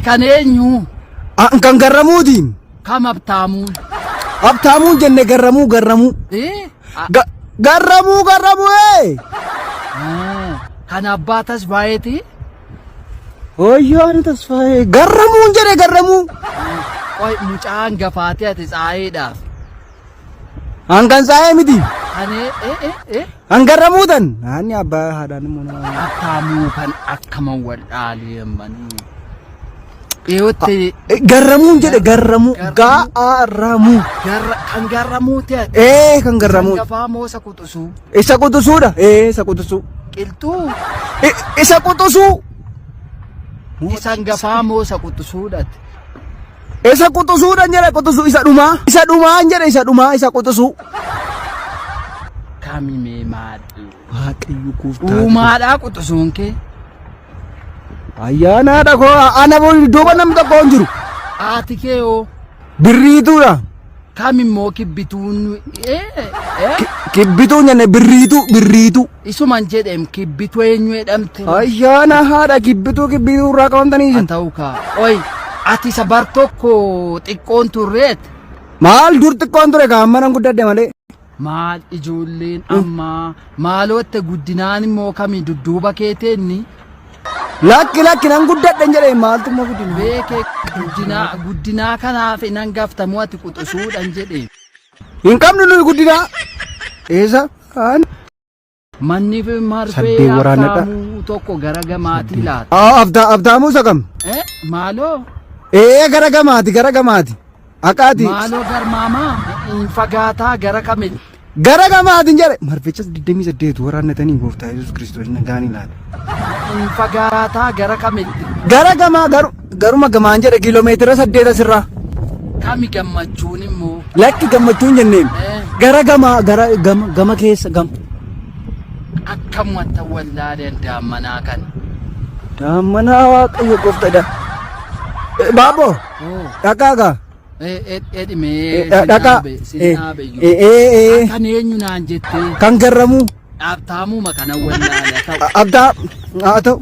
kan eenyu? Kan garramuutiin. Kam abtaamuun? Abtaamuun jenne garramuu. Garramuu kan abbaa Tasfaayeeti? Wayyaa Tasfaayee garramuun jedhe garramuu. Qoy mucaan gafaatee ati Tsaayeedhaaf. Hangan Tsaayee miti. Hangarramuutan. Ani abbaa haadhaan immoo. Abtaamuu kan akkaman wal dhaaleemmanii. Eeyotte garramuun jedhe garramuu. Gaaramu. Kan garramuu ta'e. Kan garramuu. Gafaa moo isa quxisuu? Isa quxisuudha. Isa quxisuu. Qilxuu. Isa quxisuu. Isan gafaa moo isa quxisuudhaati? Isa quxisuudhaan jedhe quxisuu isa dhumaa. Isa dhumaan jedhe isa dhumaa isa quxisuu. Kami mee maadhi? Waaqayyo gooftaa. Dhumaadhaa quxisuun kee? Ayyaanaadha koo ana duuba namni tokko hin jiru. Haati kee hoo? Birriituudha. Kam immoo kibbituun? Kibbituun jenne birriitu. Isuman jedhem kibbituu eenyu jedhamte? Ayyaana haadha kibbituu irraa qabamtanii jiru. Ta'u kaa. Oy ati isa bar tokko xiqqoon turreet? Maal dur xiqqoon ture kaa amma nan guddadde malee. Maal ijoolleen ammaa maalootte guddinaan immoo kamii dudduuba keeteenni? Lakki nan guddadhe jedhe maaltu immoo guddina? Beekee guddinaa kanaaf nan gaftamu ati quxisuudhaan jedhe. Hin qabnu nuyi guddinaa. Eessa? Manni marfee abtaamuu tokko gara gamaatii laata? Abtaamuu isa kam? Maaloo? Gara gamaati. Akaati. Maaloo garmaamaa hin fagaataa gara kamitti? Gara gamaatiin jedhe. Marfeechas 28 waraannatanii gooftaa Yesuus Kiristoos nagaanii laata. Hin fagaataa gara kamitti? Gara gamaa garuma gamaan jedhe kiiloomeetira 8 asirraa. Kami gammachuun immoo? Lakki gammachuun jenneen. Gara gama keessa gama. Akkam wanta wallaaleen daammanaa kan. Daammanaa waaqayyo gooftaadha. Baaboo. Dhaqaagaa. Edhimee. Dhaqaa. Kan eenyu naan jettee? Kan garramuu. Abtaamuma kana wallaala ta'u. Abtaa haa ta'u.